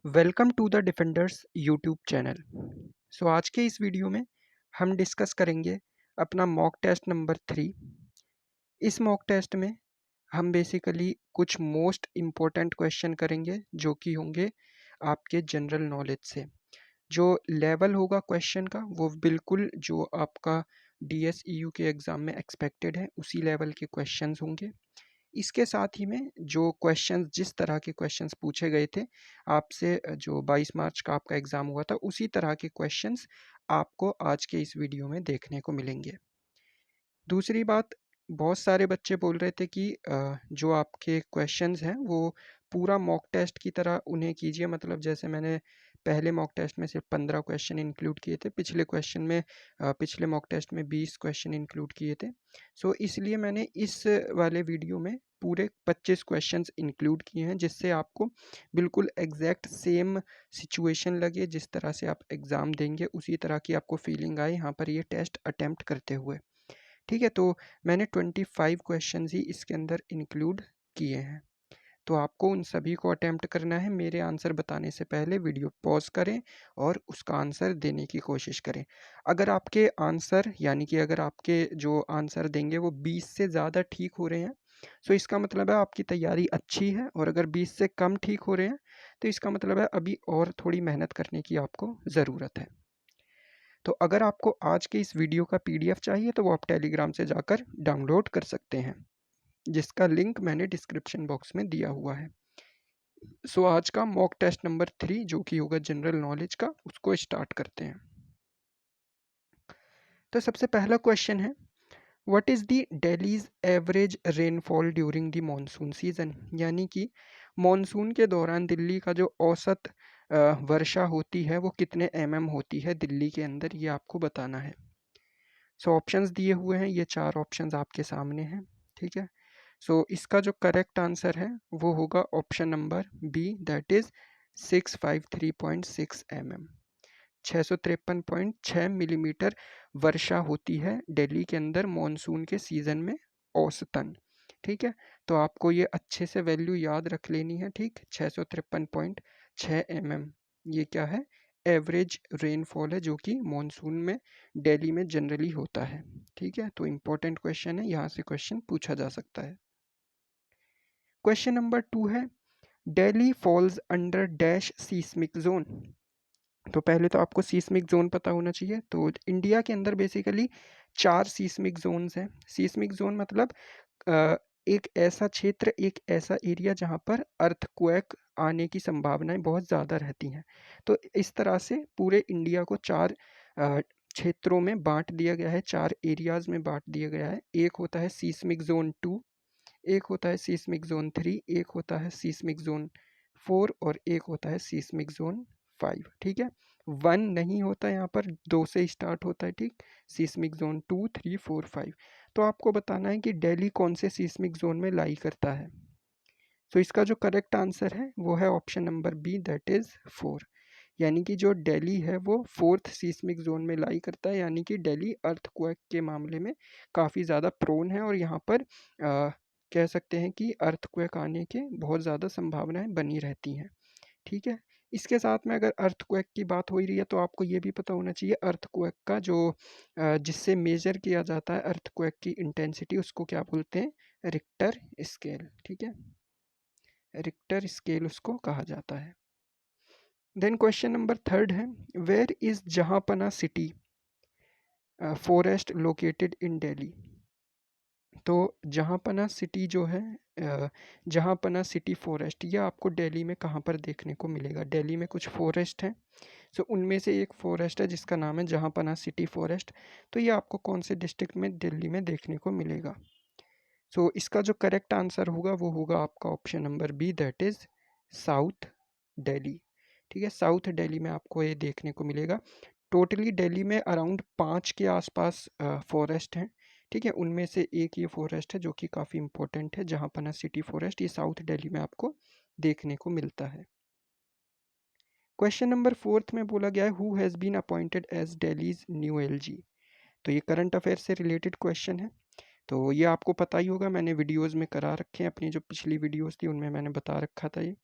Welcome to the Defenders YouTube channel. आज के इस वीडियो में हम डिस्कस करेंगे अपना मॉक टेस्ट नंबर 3। इस मॉक टेस्ट में हम बेसिकली कुछ मोस्ट इम्पोर्टेंट क्वेश्चन करेंगे जो कि होंगे आपके जनरल नॉलेज से। जो लेवल होगा क्वेश्चन का वो बिल्कुल जो आपका DSEU के एग्ज़ाम में एक्सपेक्टेड है उसी लेवल के क्वेश्चंस होंगे। इसके साथ ही में जो क्वेश्चंस जिस तरह के क्वेश्चंस पूछे गए थे आपसे जो 22 मार्च का आपका एग्ज़ाम हुआ था उसी तरह के क्वेश्चंस आपको आज के इस वीडियो में देखने को मिलेंगे। दूसरी बात, बहुत सारे बच्चे बोल रहे थे कि जो आपके क्वेश्चंस हैं वो पूरा मॉक टेस्ट की तरह उन्हें कीजिए, मतलब जैसे मैंने पहले मॉक टेस्ट में सिर्फ 15 क्वेश्चन इंक्लूड किए थे, पिछले मॉक टेस्ट में 20 क्वेश्चन इंक्लूड किए थे। इसलिए मैंने इस वाले वीडियो में पूरे 25 क्वेश्चंस इंक्लूड किए हैं जिससे आपको बिल्कुल एग्जैक्ट सेम सिचुएशन लगे, जिस तरह से आप एग्ज़ाम देंगे उसी तरह की आपको फीलिंग आए यहाँ पर ये टेस्ट अटेम्प्ट करते हुए। ठीक है, तो मैंने 25 क्वेश्चंस ही इसके अंदर इंक्लूड किए हैं। तो आपको उन सभी को अटेम्प्ट करना है। मेरे आंसर बताने से पहले वीडियो पॉज करें और उसका आंसर देने की कोशिश करें। अगर आपके आंसर यानी कि अगर आपके जो आंसर देंगे वो 20 से ज़्यादा ठीक हो रहे हैं तो इसका मतलब है आपकी तैयारी अच्छी है, और अगर 20 से कम ठीक हो रहे हैं तो इसका मतलब है अभी और थोड़ी मेहनत करने की आपको ज़रूरत है। तो अगर आपको आज के इस वीडियो का PDF चाहिए तो वो आप टेलीग्राम से जाकर डाउनलोड कर सकते हैं, जिसका लिंक मैंने डिस्क्रिप्शन बॉक्स में दिया हुआ है। आज का मॉक टेस्ट नंबर 3 जो कि होगा जनरल नॉलेज का, उसको स्टार्ट करते हैं। तो सबसे पहला क्वेश्चन है, what is the Delhi's average rainfall during the monsoon season, यानी कि मॉनसून के दौरान दिल्ली का जो औसत वर्षा होती है वो कितने होती है दिल्ली के अंदर, ये आपको बताना है। ऑप्शंस दिए हुए हैं, ये 4 ऑप्शंस आपके सामने हैं। ठीक है, इसका जो करेक्ट आंसर है वो होगा option number B, that is 653.6 mm। 653.6 millimetre वर्षा होती है दिल्ली के अंदर मॉनसून के सीजन में औसतन। ठीक है, तो आपको ये अच्छे से वैल्यू याद रख लेनी है। ठीक, 653.6 mm ये क्या है, एवरेज रेनफॉल है जो कि मॉनसून में दिल्ली में जनरली होता है। ठीक है, तो इम्पोर्टेंट क्वेश्चन है, यहाँ से क्वेश्चन पूछा जा सकता है। क्वेश्चन नंबर 2 है, Delhi falls under dash seismic zone. तो पहले तो आपको सीस्मिक जोन पता होना चाहिए। तो इंडिया के अंदर बेसिकली 4 सीस्मिक जोन्स हैं। सीस्मिक जोन मतलब एक ऐसा क्षेत्र, एक ऐसा एरिया जहाँ पर अर्थक्वेक आने की संभावनाएं बहुत ज़्यादा रहती हैं। तो इस तरह से पूरे इंडिया को 4 क्षेत्रों में बांट दिया गया है, 4 एरियाज़ में बांट दिया गया है। एक होता है सीस्मिक जोन 2, एक होता है सीस्मिक जोन 3, एक होता है सीस्मिक जोन 4 और एक होता है सीस्मिक जोन 5। ठीक है, 1 नहीं होता यहाँ पर, 2 से स्टार्ट होता है। ठीक, सीस्मिक जोन 2, 3, 4, 5। तो आपको बताना है कि दिल्ली कौन से सीस्मिक जोन में लाई करता है। इसका जो करेक्ट आंसर है वो है option number B, that is 4। यानी कि जो दिल्ली है वो 4th सीस्मिक जोन में लाई करता है, यानी कि दिल्ली अर्थक्वेक के मामले में काफ़ी ज़्यादा प्रोन है, और यहाँ पर कह सकते हैं कि अर्थक्वेक आने के बहुत ज़्यादा संभावनाएं बनी रहती हैं। ठीक है, इसके साथ में अगर अर्थक्वेक की बात हो ही रही है तो आपको ये भी पता होना चाहिए अर्थक्वेक का जो जिससे मेजर किया जाता है अर्थक्वेक की इंटेंसिटी, उसको क्या बोलते हैं, रिक्टर स्केल। ठीक है, रिक्टर स्केल उसको कहा जाता है। देन क्वेश्चन नंबर 3 है, where is Jahanpanah city forest located in Delhi. तो जहांपना सिटी जो है, जहांपना सिटी फॉरेस्ट, ये आपको दिल्ली में कहाँ पर देखने को मिलेगा। दिल्ली में कुछ फॉरेस्ट हैं, उनमें से एक फॉरेस्ट है जिसका नाम है जहांपना सिटी फॉरेस्ट। तो ये आपको कौन से डिस्ट्रिक्ट में दिल्ली में देखने को मिलेगा। इसका जो करेक्ट आंसर होगा वो होगा आपका option number B, that is South Delhi. ठीक है, साउथ दिल्ली में आपको ये देखने को मिलेगा। टोटली दिल्ली में अराउंड 5 के आसपास फॉरेस्ट हैं। ठीक है, उनमें से एक ये फॉरेस्ट है जो कि काफ़ी इंपॉर्टेंट है, जहांपना सिटी फॉरेस्ट, ये साउथ दिल्ली में आपको देखने को मिलता है। क्वेश्चन नंबर 4 में बोला गया है, who has been appointed as Delhi's new LG। तो ये करंट अफेयर से रिलेटेड क्वेश्चन है। तो ये आपको पता ही होगा, मैंने वीडियोज़ में करा रखे हैं, अपनी जो पिछली वीडियोज़ थी उनमें मैंने बता रखा था ये।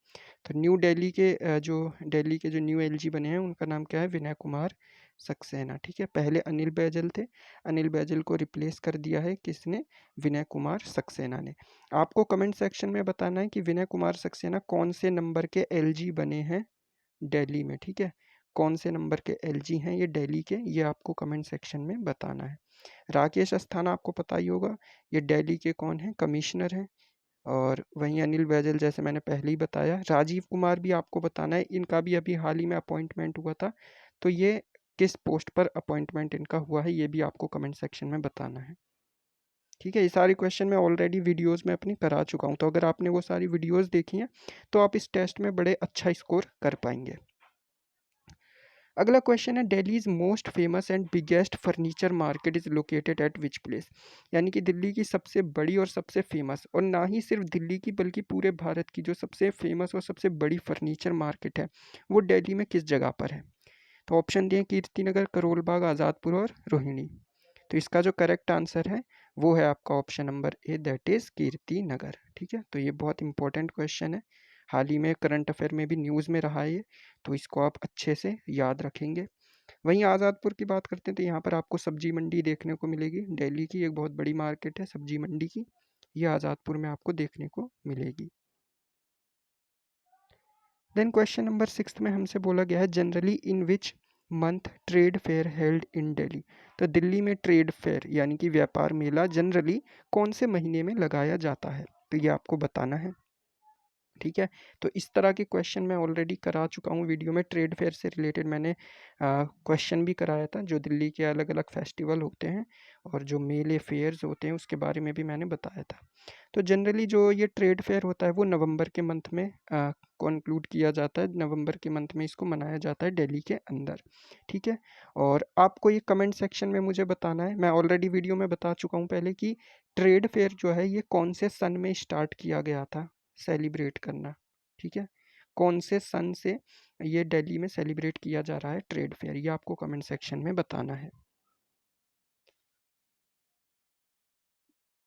तो न्यू दिल्ली के दिल्ली के जो न्यू एलजी बने हैं उनका नाम क्या है, विनय कुमार सक्सेना। ठीक है, पहले अनिल बैजल थे, अनिल बैजल को रिप्लेस कर दिया है किसने, विनय कुमार सक्सेना ने। आपको कमेंट सेक्शन में बताना है कि विनय कुमार सक्सेना कौन से नंबर के एलजी बने हैं दिल्ली में। ठीक है, कौन से नंबर के एलजी हैं ये दिल्ली के, ये आपको कमेंट सेक्शन में बताना है। राकेश अस्थाना आपको पता ही होगा, ये दिल्ली के कौन है, कमिश्नर हैं। और वहीं अनिल बैजल जैसे मैंने पहले ही बताया। राजीव कुमार भी आपको बताना है, इनका भी अभी हाल ही में अपॉइंटमेंट हुआ था, तो ये किस पोस्ट पर अपॉइंटमेंट इनका हुआ है ये भी आपको कमेंट सेक्शन में बताना है। ठीक है, ये सारी क्वेश्चन मैं ऑलरेडी वीडियोस में अपनी करा चुका हूँ, तो अगर आपने वो सारी वीडियोस देखी हैं तो आप इस टेस्ट में बड़े अच्छा स्कोर कर पाएंगे। अगला क्वेश्चन है, Delhi is most famous and biggest furniture market is located at which place. यानी कि दिल्ली की सबसे बड़ी और सबसे फेमस, और ना ही सिर्फ दिल्ली की बल्कि पूरे भारत की जो सबसे फेमस और सबसे बड़ी फर्नीचर मार्केट है वो दिल्ली में किस जगह पर है। तो ऑप्शन दिए कीर्ति नगर, करोल बाग, आज़ादपुर और रोहिणी। तो इसका जो करेक्ट आंसर है वो है आपका option number A, that is Kirti Nagar. ठीक है, तो ये बहुत इंपॉर्टेंट क्वेश्चन है, हाल ही में करंट अफेयर में भी न्यूज़ में रहा है ये, तो इसको आप अच्छे से याद रखेंगे। वहीं आज़ादपुर की बात करते हैं तो यहाँ पर आपको सब्जी मंडी देखने को मिलेगी, दिल्ली की एक बहुत बड़ी मार्केट है सब्जी मंडी की, ये आज़ादपुर में आपको देखने को मिलेगी। देन क्वेश्चन नंबर 6 में हमसे बोला गया है, generally in which month trade fair held in Delhi. तो दिल्ली में ट्रेड फेयर यानी कि व्यापार मेला जनरली कौन से महीने में लगाया जाता है, तो ये आपको बताना है। ठीक है, तो इस तरह के क्वेश्चन मैं ऑलरेडी करा चुका हूँ वीडियो में, ट्रेड फेयर से रिलेटेड मैंने क्वेश्चन भी कराया था, जो दिल्ली के अलग अलग फेस्टिवल होते हैं और जो मेले फेयर्स होते हैं उसके बारे में भी मैंने बताया था। तो जनरली जो ये ट्रेड फेयर होता है वो नवंबर के मंथ में कंक्लूड किया जाता है, नवंबर के मंथ में इसको मनाया जाता है दिल्ली के अंदर। ठीक है, और आपको ये कमेंट सेक्शन में मुझे बताना है, मैं ऑलरेडी वीडियो में बता चुका हूँ पहले कि ट्रेड फेयर जो है ये कौन से सन में स्टार्ट किया गया था सेलिब्रेट करना। ठीक है, कौन से सन से ये दिल्ली में सेलिब्रेट किया जा रहा है ट्रेड फेयर, ये आपको कमेंट सेक्शन में बताना है।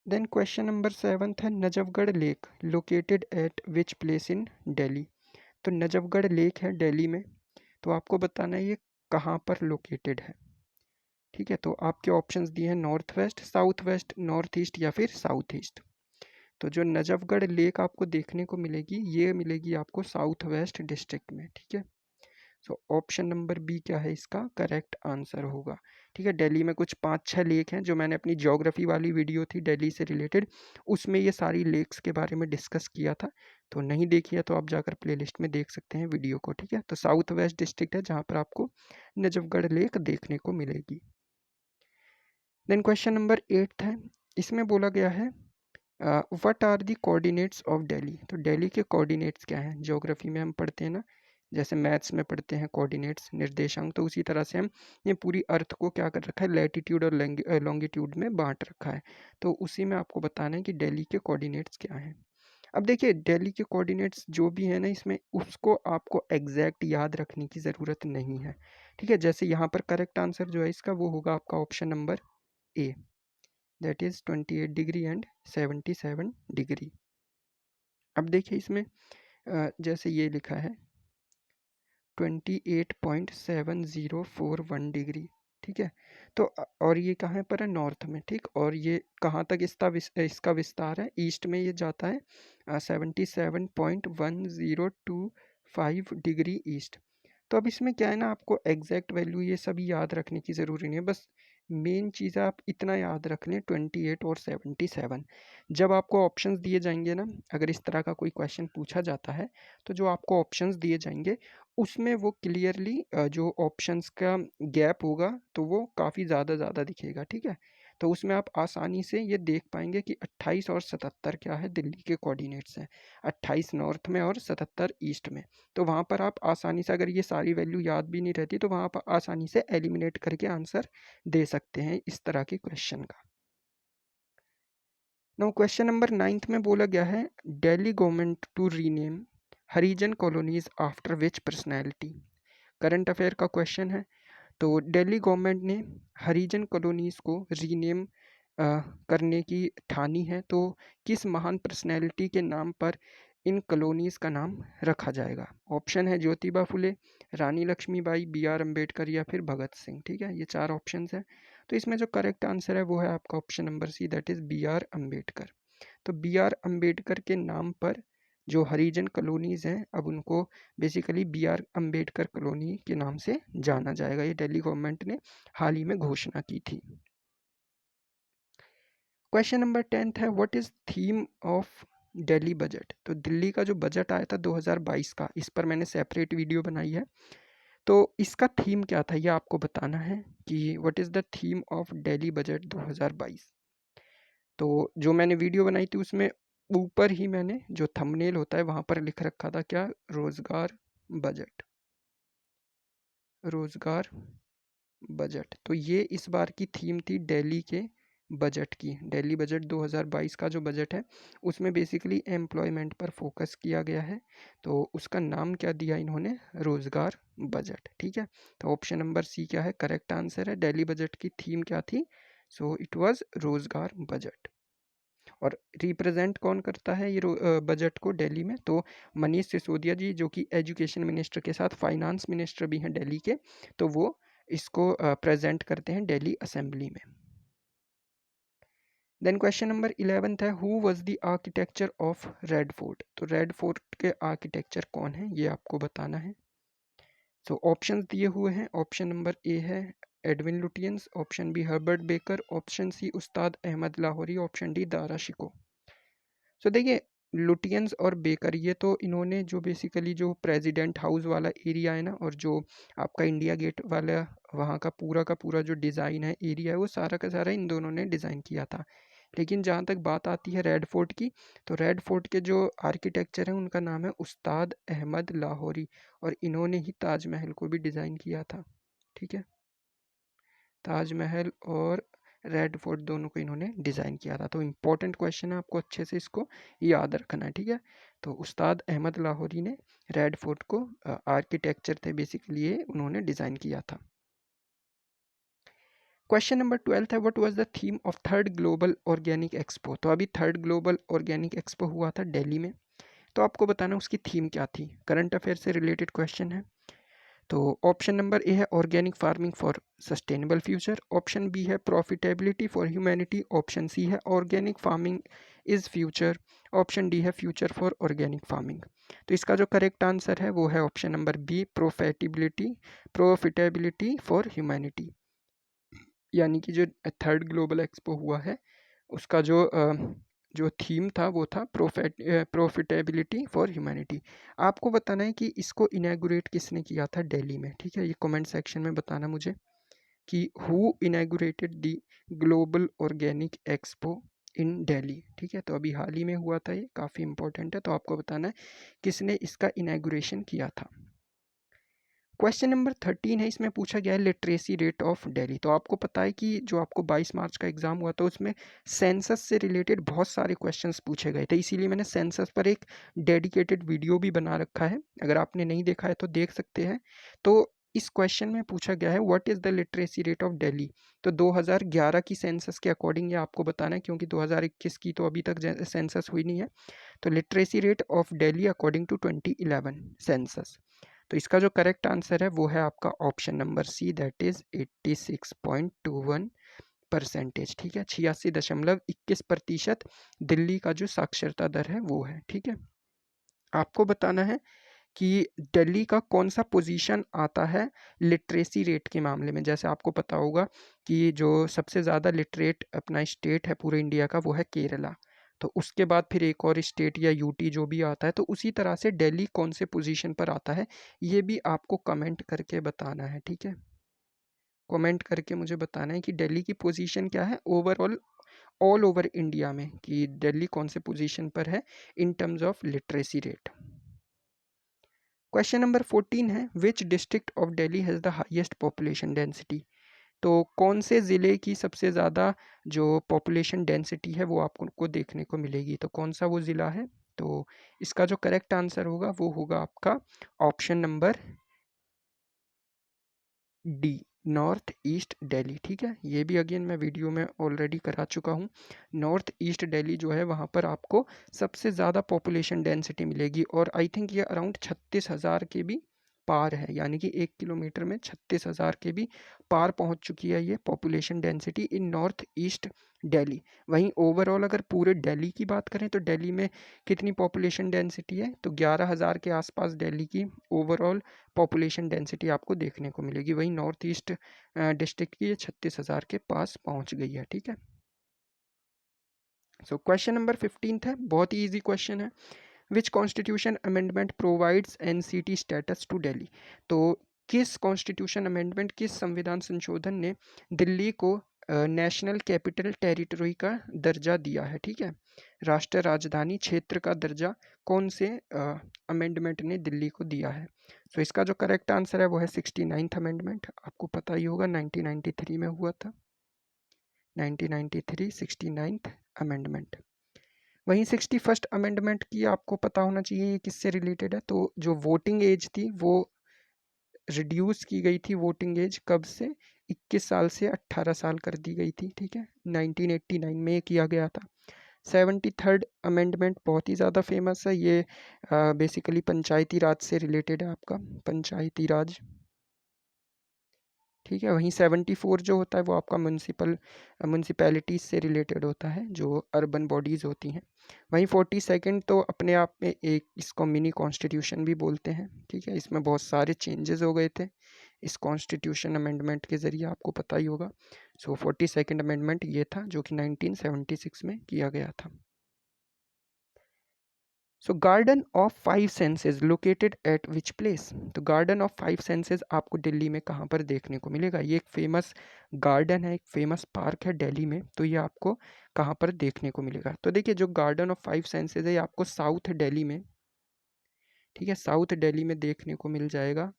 देन क्वेश्चन नंबर 7 है, Najafgarh lake located at which place in Delhi. तो नजफगढ़ लेक है दिल्ली में, तो आपको बताना है ये कहाँ पर लोकेटेड है। ठीक है, तो आपके ऑप्शंस दिए हैं north west, south west, north east या फिर साउथ ईस्ट। तो जो नजफगढ़ लेक आपको देखने को मिलेगी ये मिलेगी आपको साउथ वेस्ट डिस्ट्रिक्ट में। ठीक है, सो ऑप्शन नंबर बी क्या है इसका करेक्ट आंसर होगा। ठीक है, दिल्ली में कुछ 5-6 लेक हैं, जो मैंने अपनी ज्योग्राफी वाली वीडियो थी दिल्ली से रिलेटेड उसमें ये सारी लेक्स के बारे में डिस्कस किया था, तो नहीं देखी है तो आप जाकर प्लेलिस्ट में देख सकते हैं वीडियो को। ठीक है, तो साउथ वेस्ट डिस्ट्रिक्ट है जहाँ पर आपको नजफगढ़ लेक देखने को मिलेगी। देन क्वेश्चन नंबर 8 है, इसमें बोला गया है what are the coordinates of Delhi. तो दिल्ली के कोऑर्डिनेट्स क्या हैं, ज्योग्राफी में हम पढ़ते हैं ना, जैसे मैथ्स में पढ़ते हैं कोऑर्डिनेट्स निर्देशांक, तो उसी तरह से हम ये पूरी अर्थ को क्या कर रखा है, लैटिट्यूड और लॉन्गिट्यूड में बांट रखा है, तो उसी में आपको बताना है कि दिल्ली के कोऑर्डिनेट्स क्या हैं। अब देखिए दिल्ली के कोऑर्डिनेट्स जो भी है ना इसमें, उसको आपको एग्जैक्ट याद रखने की ज़रूरत नहीं है। ठीक है, जैसे यहाँ पर करेक्ट आंसर जो है इसका वो होगा आपका option number A, that is 28 degree and 77 degree. अब देखिए इसमें जैसे ये लिखा है 28.7041 डिग्री। ठीक है, तो और ये कहाँ पर है, नॉर्थ में। ठीक, और ये कहाँ तक इसका विस्तार है, ईस्ट में ये जाता है 77.1025 डिग्री ईस्ट। तो अब इसमें क्या है ना, आपको एग्जैक्ट वैल्यू ये सभी याद रखने की ज़रूरी नहीं है, बस मेन चीज़ आप इतना याद रख लें 28 और 77। जब आपको ऑप्शंस दिए जाएंगे ना, अगर इस तरह का कोई क्वेश्चन पूछा जाता है तो जो आपको ऑप्शंस दिए जाएंगे उसमें वो क्लियरली जो ऑप्शंस का गैप होगा तो वो काफ़ी ज़्यादा दिखेगा। ठीक है, तो उसमें आप आसानी से ये देख पाएंगे कि 28 और 77 क्या है, दिल्ली के कोऑर्डिनेट्स हैं, 28 नॉर्थ में और 77 ईस्ट में। तो वहाँ पर आप आसानी से, अगर ये सारी वैल्यू याद भी नहीं रहती तो वहाँ पर आसानी से एलिमिनेट करके आंसर दे सकते हैं इस तरह के क्वेश्चन का। नाउ क्वेश्चन नंबर 9 में बोला गया है, Delhi government to rename Harijan colonies after which personality. Current affair का क्वेश्चन है, तो दिल्ली गवर्नमेंट ने हरिजन कॉलोनीज़ को रीनेम करने की ठानी है, तो किस महान पर्सनैलिटी के नाम पर इन कॉलोनीज़ का नाम रखा जाएगा? ऑप्शन है ज्योतिबा फुले, रानी लक्ष्मीबाई, बी आर अम्बेडकर या फिर भगत सिंह। ठीक है, ये 4 ऑप्शंस हैं। तो इसमें जो करेक्ट आंसर है वो है आपका option number C, that is B R Ambedkar. तो बी आर अम्बेडकर के नाम पर जो हरिजन कॉलोनीज़ हैं, अब उनको basically B R Ambedkar colony के नाम से जाना जाएगा। ये दिल्ली गवर्नमेंट ने हाल ही में घोषणा की थी। क्वेश्चन नंबर 10th है, what is theme of Delhi budget? तो दिल्ली का जो बजट आया था 2022 का, इस पर मैंने सेपरेट वीडियो बनाई है। तो इसका थीम क्या था ये आपको बताना है कि what is the theme of Delhi budget 2022। तो जो मैंने वीडियो बनाई थी उसमें ऊपर ही मैंने जो थंबनेल होता है वहां पर लिख रखा था क्या, रोजगार बजट, रोजगार बजट। तो ये इस बार की थीम थी दिल्ली के बजट की। दिल्ली बजट 2022 का जो बजट है उसमें बेसिकली एम्प्लॉयमेंट पर फोकस किया गया है। तो उसका नाम क्या दिया इन्होंने, रोजगार बजट। ठीक है, तो ऑप्शन नंबर सी क्या है, करेक्ट आंसर है। दिल्ली बजट की थीम क्या थी, सो इट वाज रोजगार बजट। और रिप्रेजेंट कौन करता है ये बजट को दिल्ली में, तो मनीष सिसोदिया जी, जो कि एजुकेशन मिनिस्टर के साथ फाइनेंस मिनिस्टर भी हैं दिल्ली के, तो वो इसको प्रेजेंट करते हैं दिल्ली असेंबली में। देन क्वेश्चन नंबर 11th है, who was the architecture of red fort? तो रेड फोर्ट के आर्किटेक्चर कौन है ये आपको बताना है। सो ऑप्शन दिए हुए हैं, ऑप्शन नंबर ए है Edwin Lutyens, option B Herbert Baker, option C Ustad Ahmad Lahori, option D Dara Shikoh. So देखिए, लुटियंस और बेकर ये तो इन्होंने जो बेसिकली जो प्रेसिडेंट हाउस वाला एरिया है ना, और जो आपका इंडिया गेट वाला वहाँ का पूरा जो डिज़ाइन है, एरिया है, वो सारा का सारा इन दोनों ने डिज़ाइन किया था। लेकिन जहाँ तक बात आती है रेड फोर्ट की, तो रेड फोर्ट के जो आर्किटेक्चर हैं उनका नाम है उस्ताद अहमद लाहौरी, और इन्होंने ही ताजमहल को भी डिज़ाइन किया था। ठीक है, ताजमहल और रेड फोर्ट दोनों को इन्होंने डिज़ाइन किया था। तो इम्पोर्टेंट क्वेश्चन है, आपको अच्छे से इसको याद रखना है। ठीक है, तो उस्ताद अहमद लाहौरी ने रेड फोर्ट को आर्किटेक्चर थे बेसिकली ये उन्होंने डिज़ाइन किया था। क्वेश्चन नंबर 12 है, what was the theme of third global organic expo? तो अभी थर्ड ग्लोबल ऑर्गेनिक एक्सपो हुआ था दिल्ली में, तो आपको बताना उसकी थीम क्या थी। करंट अफेयर से रिलेटेड क्वेश्चन है। तो ऑप्शन नंबर ए है organic farming for sustainable future, option B है profitability for humanity, option C है organic farming is future, option D है फ्यूचर फॉर ऑर्गेनिक फार्मिंग। तो इसका जो करेक्ट आंसर है वो है option number B, profitability for humanity. यानी कि जो थर्ड ग्लोबल एक्सपो हुआ है उसका जो थीम था वो था प्रॉफिटेबिलिटी फॉर ह्यूमैनिटी। आपको बताना है कि इसको इनैगुरेट किसने किया था दिल्ली में। ठीक है, ये कमेंट सेक्शन में बताना मुझे कि who inaugurated the global organic expo in Delhi. ठीक है, तो अभी हाल ही में हुआ था, ये काफ़ी इंपॉर्टेंट है, तो आपको बताना है किसने इसका इनैगुरेशन किया था। क्वेश्चन नंबर 13 है, इसमें पूछा गया है लिटरेसी रेट ऑफ दिल्ली। तो आपको पता है कि जो आपको 22 मार्च का एग्जाम हुआ था उसमें सेंसस से रिलेटेड बहुत सारे क्वेश्चंस पूछे गए थे, इसीलिए मैंने सेंसस पर एक डेडिकेटेड वीडियो भी बना रखा है, अगर आपने नहीं देखा है तो देख सकते हैं। तो इस क्वेश्चन में पूछा गया है what is the literacy rate of Delhi. तो 2011 की सेंसस के अकॉर्डिंग ये आपको बताना है, क्योंकि 2021 की तो अभी तक सेंसस हुई नहीं है। तो literacy rate of Delhi according to 2011 census. तो इसका जो करेक्ट आंसर है वो है आपका option number C, that is 86.21%। ठीक है, 86.21% दिल्ली का जो साक्षरता दर है वो है। ठीक है, आपको बताना है कि दिल्ली का कौन सा पोजीशन आता है लिटरेसी रेट के मामले में। जैसे आपको पता होगा कि जो सबसे ज़्यादा लिटरेट अपना स्टेट है पूरे इंडिया का वो है केरला, तो उसके बाद फिर एक और स्टेट या यूटी जो भी आता है, तो उसी तरह से दिल्ली कौन से पोजीशन पर आता है ये भी आपको कमेंट करके बताना है। ठीक है, कमेंट करके मुझे बताना है कि दिल्ली की पोजीशन क्या है ओवरऑल, ऑल ओवर इंडिया में, कि दिल्ली कौन से पोजीशन पर है in terms of literacy rate. Question number 14 है, which district of Delhi has the highest population density? तो कौन से ज़िले की सबसे ज़्यादा जो पॉपुलेशन डेंसिटी है वो आपको देखने को मिलेगी, तो कौन सा वो ज़िला है? तो इसका जो करेक्ट आंसर होगा वो होगा आपका option number D, north east Delhi, ठीक है। ये भी अगेन मैं वीडियो में ऑलरेडी करा चुका हूँ। नॉर्थ ईस्ट दिल्ली जो है वहाँ पर आपको सबसे ज़्यादा पॉपुलेशन डेंसिटी मिलेगी, और आई थिंक ये अराउंड 36,000 के भी पार है, यानी कि 1 किलोमीटर में 36,000 के भी पार पहुँच चुकी है ये population density in north east Delhi. वहीं ओवरऑल अगर पूरे दिल्ली की बात करें तो दिल्ली में कितनी पॉपुलेशन डेंसिटी है, तो 11,000 के आसपास दिल्ली की ओवरऑल पॉपुलेशन डेंसिटी आपको देखने को मिलेगी। वहीं नॉर्थ ईस्ट डिस्ट्रिक्ट की ये 36,000 के पास पहुंच गई है, ठीक है। सो क्वेश्चन नंबर 15 है, बहुत ही ईजी क्वेश्चन है। Which constitution amendment provides NCT status to Delhi. तो किस कॉन्स्टिट्यूशन अमेंडमेंट, किस संविधान संशोधन ने दिल्ली को नेशनल कैपिटल टेरिटरी का दर्जा दिया है, ठीक है। राष्ट्रीय राजधानी क्षेत्र का दर्जा कौन से अमेंडमेंट ने दिल्ली को दिया है। तो इसका जो करेक्ट आंसर है वो है 69th अमेंडमेंट। आपको पता ही होगा 1993 में हुआ था, 1993 69th अमेंडमेंट। वहीं 61st अमेंडमेंट की आपको पता होना चाहिए ये किससे रिलेटेड है। तो जो वोटिंग एज थी वो रिड्यूस की गई थी, वोटिंग एज कब से, 21 साल से 18 साल कर दी गई थी, ठीक है। 1989 में ये किया गया था। 73rd अमेंडमेंट बहुत ही ज़्यादा फेमस है, ये बेसिकली पंचायती राज से रिलेटेड है, आपका पंचायती राज, ठीक है। वहीं 74 जो होता है वो आपका म्यूनसिपैलिटीज से रिलेटेड होता है, जो अर्बन बॉडीज़ होती हैं। वहीं 42nd तो अपने आप में एक, इसको मिनी कॉन्स्टिट्यूशन भी बोलते हैं, ठीक है। इसमें बहुत सारे चेंजेस हो गए थे इस कॉन्स्टिट्यूशन अमेंडमेंट के ज़रिए, आपको पता ही होगा। सो 42nd अमेंडमेंट ये था जो कि 1976 में किया गया था। सो garden of 5 senses located at which place. तो गार्डन ऑफ 5 सेंसेस आपको दिल्ली में कहाँ पर देखने को मिलेगा। ये एक फेमस गार्डन है, एक फेमस पार्क है दिल्ली में, तो ये आपको कहाँ पर देखने को मिलेगा। तो देखिए जो गार्डन ऑफ 5 सेंसेस है ये आपको साउथ दिल्ली में, ठीक है, साउथ दिल्ली में देखने को मिल जाएगा।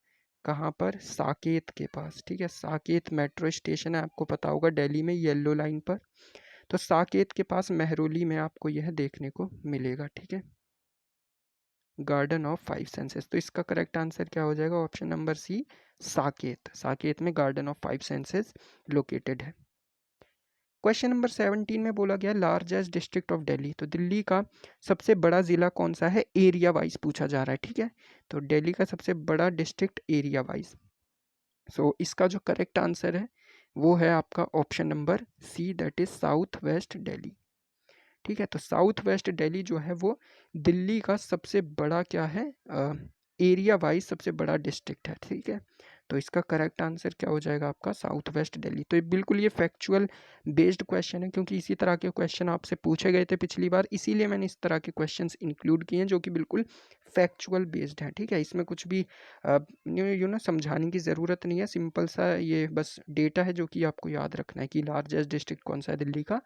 कहाँ पर, साकेत के पास, ठीक है। साकेत मेट्रो स्टेशन है, आपको पता होगा दिल्ली में, येलो लाइन पर। तो साकेत के पास मेहरौली में आपको यह देखने को मिलेगा, ठीक है, गार्डन ऑफ 5 सेंसेस। तो इसका करेक्ट आंसर क्या हो जाएगा, option number C, Saket. Saket में गार्डन ऑफ 5 सेंसेस लोकेटेड है। क्वेश्चन नंबर 17 में बोला गया लार्जेस्ट डिस्ट्रिक्ट ऑफ दिल्ली। तो दिल्ली का सबसे बड़ा जिला कौन सा है, एरिया वाइज पूछा जा रहा है, ठीक है। तो दिल्ली का सबसे बड़ा डिस्ट्रिक्ट एरिया वाइज। सो इसका जो करेक्ट आंसर है वो है आपका option number C, that is South West Delhi, ठीक है। तो साउथ वेस्ट दिल्ली जो है वो दिल्ली का सबसे बड़ा क्या है, एरिया वाइज सबसे बड़ा डिस्ट्रिक्ट है, ठीक है। तो इसका करेक्ट आंसर क्या हो जाएगा आपका, साउथ वेस्ट दिल्ली। तो ये बिल्कुल ये फैक्चुअल बेस्ड क्वेश्चन है, क्योंकि इसी तरह के क्वेश्चन आपसे पूछे गए थे पिछली बार, इसीलिए मैंने इस तरह के क्वेश्चंस इंक्लूड किए हैं जो कि बिल्कुल फैक्चुअल बेस्ड हैं, ठीक है। इसमें कुछ भी यू नो समझाने की ज़रूरत नहीं है, सिंपल सा ये बस डेटा है जो कि आपको याद रखना है कि लार्जेस्ट डिस्ट्रिक्ट कौन सा है दिल्ली का,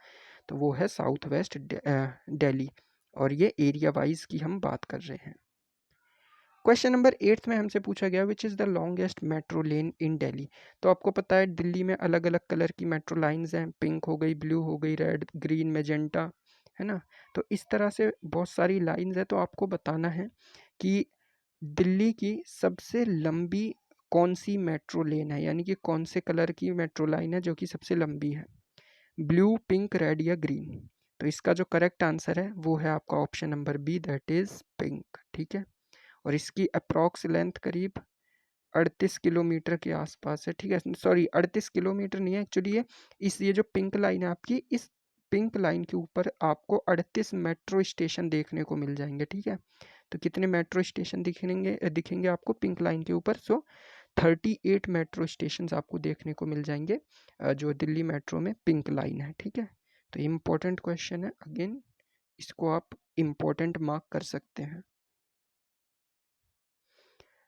तो वो है साउथ वेस्ट दिल्ली, और ये एरिया वाइज की हम बात कर रहे हैं। क्वेश्चन नंबर 8 में हमसे पूछा गया which is the longest metro lane in Delhi. तो आपको पता है दिल्ली में अलग अलग कलर की मेट्रो लाइंस हैं, पिंक हो गई, ब्लू हो गई, रेड, ग्रीन, मैजेंटा, है ना। तो इस तरह से बहुत सारी लाइंस है, तो आपको बताना है कि दिल्ली की सबसे लंबी कौन सी मेट्रो लेन है, यानी कि कौन से कलर की मेट्रो लाइन है जो कि सबसे लंबी है, ब्लू, पिंक, रेड या ग्रीन। तो इसका जो करेक्ट आंसर है वो है आपका option number B, that is pink, ठीक है। और इसकी अप्रॉक्स लेंथ करीब 38 किलोमीटर के आसपास है, ठीक है। सॉरी 38 किलोमीटर नहीं है एक्चुअली, ये जो पिंक लाइन है आपकी, इस पिंक लाइन के ऊपर आपको 38 मेट्रो स्टेशन देखने को मिल जाएंगे, ठीक है। तो कितने मेट्रो स्टेशन दिखेंगे आपको पिंक लाइन के ऊपर, सो 38 मेट्रो स्टेशन आपको देखने को मिल जाएंगे जो दिल्ली मेट्रो में पिंक लाइन है, ठीक है। तो इम्पोर्टेंट क्वेश्चन है, अगेन इसको आप इम्पोर्टेंट मार्क कर सकते हैं।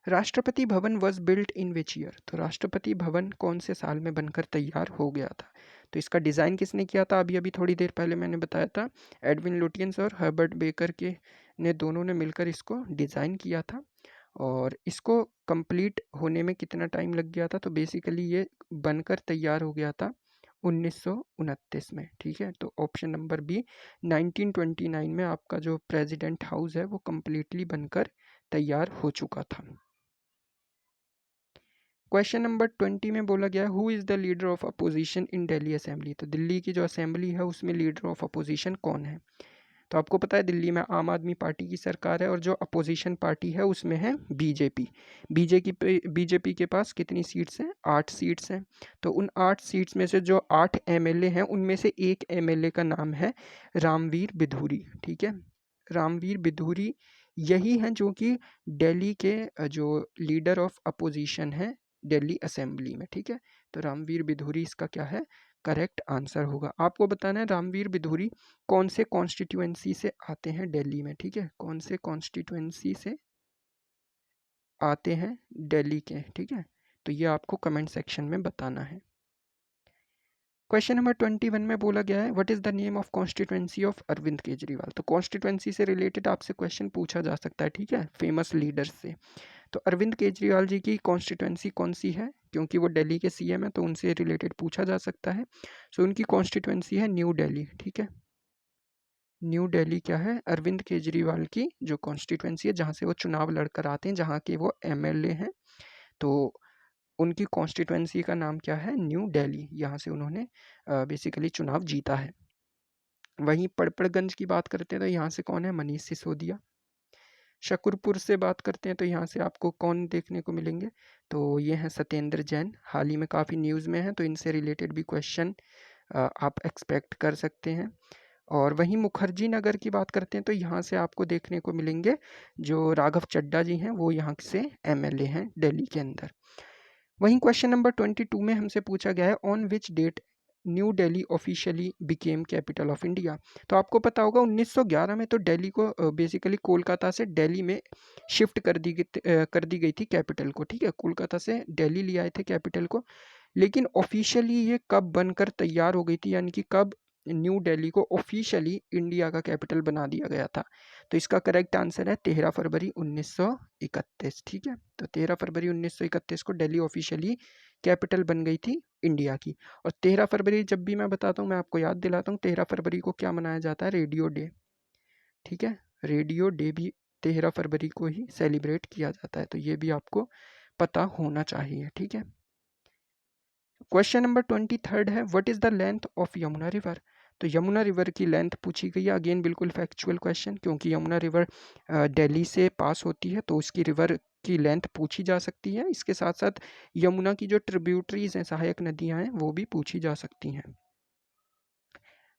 Rashtrapati Bhavan was built in which year. तो राष्ट्रपति भवन कौन से साल में बनकर तैयार हो गया था। तो इसका डिज़ाइन किसने किया था, अभी अभी थोड़ी देर पहले मैंने बताया था, एडविन लुटियंस और हर्बर्ट बेकर के ने दोनों ने मिलकर इसको डिज़ाइन किया था। और इसको कंप्लीट होने में कितना टाइम लग गया था, तो बेसिकली ये बनकर तैयार हो गया था 1929 में, ठीक है। तो ऑप्शन नंबर बी, 1929 में आपका जो प्रेसिडेंट हाउस है वो कम्प्लीटली बनकर तैयार हो चुका था। क्वेश्चन नंबर 20 में बोला गया है who is the leader of opposition in Delhi assembly. तो दिल्ली की जो असेंबली है उसमें लीडर ऑफ अपोजिशन कौन है। तो आपको पता है दिल्ली में आम आदमी पार्टी की सरकार है और जो अपोजिशन पार्टी है उसमें है बीजेपी। बीजेपी के पास कितनी सीट्स हैं, 8 सीट्स हैं। तो उन 8 सीट्स में से जो 8 एमएलए हैं उनमें से एक एमएलए का नाम है रामवीर बिधूरी। ठीक है, रामवीर बिधूरी यही हैं जो कि दिल्ली के जो लीडर ऑफ अपोजिशन है दिल्ली असेंबली में। ठीक है, तो रामवीर बिधूरी इसका क्या है, करेक्ट आंसर होगा। आपको बताना है रामवीर बिधूरी कौन से कॉन्स्टिट्यूएंसी से आते हैं दिल्ली में। ठीक है, कौन से कॉन्स्टिट्यूएंसी से आते हैं दिल्ली के। ठीक है, तो ये आपको कमेंट सेक्शन में बताना है। क्वेश्चन नंबर 21 में बोला गया है what is the name of constituency of Arvind Kejriwal. तो कॉन्स्टिट्यूएंसी से रिलेटेड आपसे क्वेश्चन पूछा जा सकता है। ठीक है, फेमस लीडर्स से। तो अरविंद केजरीवाल जी की कॉन्स्टिट्यूएंसी कौन सी है, क्योंकि वो दिल्ली के सीएम है तो उनसे रिलेटेड पूछा जा सकता है। सो उनकी कॉन्स्टिट्यूएंसी है न्यू दिल्ली। ठीक है, न्यू दिल्ली क्या है, अरविंद केजरीवाल की जो कॉन्स्टिट्यूएंसी है जहाँ से वो चुनाव लड़कर आते हैं, जहाँ के वो एमएलए हैं। तो उनकी कॉन्स्टिट्यूएंसी का नाम क्या है, न्यू दिल्ली। यहाँ से उन्होंने बेसिकली चुनाव जीता है। वहीं पड़पड़गंज की बात करते हैं तो यहाँ से कौन है, मनीष सिसोदिया। शकरपुर से बात करते हैं तो यहाँ से आपको कौन देखने को मिलेंगे, तो ये हैं सत्येंद्र जैन। हाल ही में काफ़ी न्यूज़ में हैं तो इनसे रिलेटेड भी क्वेश्चन आप एक्सपेक्ट कर सकते हैं। और वहीं मुखर्जी नगर की बात करते हैं तो यहाँ से आपको देखने को मिलेंगे जो राघव चड्ढा जी हैं, वो यहाँ से एमएलए हैं दिल्ली के अंदर। वहीं क्वेश्चन नंबर 22 में हमसे पूछा गया है on which date New Delhi officially became capital of India. तो आपको पता होगा 1911 में तो दिल्ली को बेसिकली कोलकाता से दिल्ली में शिफ्ट कर दी गई थी कैपिटल को। ठीक है, कोलकाता से दिल्ली ले आए थे कैपिटल को, लेकिन ऑफिशियली ये कब बनकर तैयार हो गई थी, यानी कि कब न्यू दिल्ली को ऑफिशियली इंडिया का कैपिटल बना दिया गया था। तो इसका करेक्ट आंसर है 13 फरवरी 1931। ठीक है, तो 13 फरवरी 1931 को दिल्ली ऑफिशियली कैपिटल बन गई थी इंडिया की। और 13 फरवरी जब भी मैं बताता हूँ मैं आपको याद दिलाता हूँ, 13 फरवरी को क्या मनाया जाता है, रेडियो डे। ठीक है, रेडियो डे भी 13 फरवरी को ही सेलिब्रेट किया जाता है, तो ये भी आपको पता होना चाहिए। ठीक है, क्वेश्चन नंबर 23 है what is the length of Yamuna river. तो यमुना रिवर की लेंथ पूछी गई है। अगेन बिल्कुल फैक्चुअल क्वेश्चन, क्योंकि यमुना रिवर दिल्ली से पास होती है तो उसकी रिवर की लेंथ पूछी जा सकती है। इसके साथ साथ यमुना की जो ट्रिब्यूटरीज हैं, सहायक नदियां हैं, वो भी पूछी जा सकती हैं।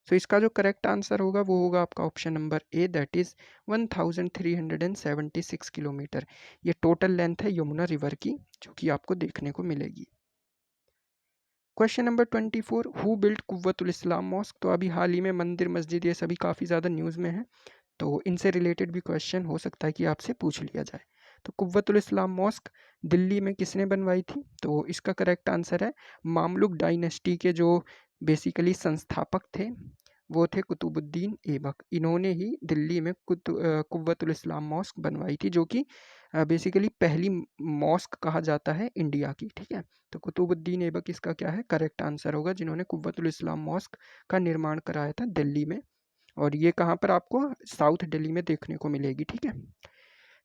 सो इसका जो करेक्ट आंसर होगा वो होगा आपका option number A, that is 1376 kilometre. ये टोटल लेंथ है यमुना रिवर की, जो कि आपको देखने को मिलेगी। Question number 24 who built Quwwatul Islam mosque. तो अभी हाल ही में मंदिर मस्जिद ये सभी काफ़ी ज़्यादा न्यूज़ में है, तो इनसे रिलेटेड भी क्वेश्चन हो सकता है कि आपसे पूछ लिया जाए। तो कुव्वतुल इस्लाम मॉस्क दिल्ली में किसने बनवाई थी, तो इसका करेक्ट आंसर है मामलुक डायनेस्टी के जो बेसिकली संस्थापक थे वो थे कुतुबुद्दीन ऐबक। इन्होंने ही दिल्ली में कुव्वतुल इस्लाम मॉस्क बनवाई थी, जो कि बेसिकली पहली मॉस्क कहा जाता है इंडिया की। ठीक है, तो कुतुबुद्दीन ऐबक इसका क्या है, करेक्ट आंसर होगा, जिन्होंने कुव्वतुल इस्लाम मॉस्क का निर्माण कराया था दिल्ली में। और ये कहाँ पर आपको साउथ दिल्ली में देखने को मिलेगी। ठीक है,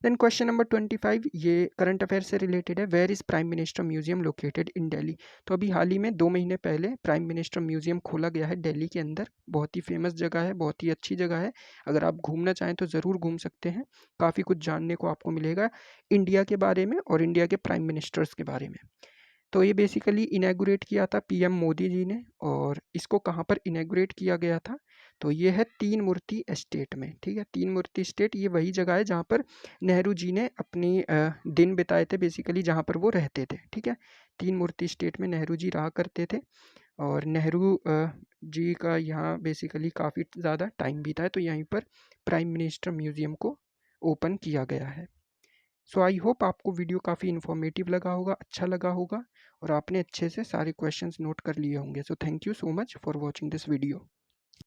देन क्वेश्चन नंबर 25 ये करंट अफेयर से रिलेटेड है, where is Prime Minister Museum located in Delhi. तो अभी हाल ही में 2 महीने पहले प्राइम मिनिस्टर म्यूजियम खोला गया है दिल्ली के अंदर। बहुत ही फेमस जगह है, बहुत ही अच्छी जगह है। अगर आप घूमना चाहें तो ज़रूर घूम सकते हैं, काफ़ी कुछ जानने को आपको मिलेगा इंडिया के बारे में और इंडिया के प्राइम मिनिस्टर्स के बारे में। तो ये बेसिकली इनैगुरेट किया था पीएम मोदी जी ने। और इसको कहाँ पर इनैगुरेट किया गया था, तो ये है तीन मूर्ति एस्टेट में। ठीक है, तीन मूर्ति एस्टेट ये वही जगह है जहाँ पर नेहरू जी ने अपनी दिन बिताए थे, बेसिकली जहाँ पर वो रहते थे। ठीक है, तीन मूर्ति एस्टेट में नेहरू जी रहा करते थे और नेहरू जी का यहाँ बेसिकली काफ़ी ज़्यादा टाइम बीता है, तो यहीं पर प्राइम मिनिस्टर म्यूजियम को ओपन किया गया है। सो आई होप आपको वीडियो काफ़ी इन्फॉर्मेटिव लगा होगा, अच्छा लगा होगा और आपने अच्छे से सारे क्वेश्चंस नोट कर लिए होंगे। So thank you so much for watching this video.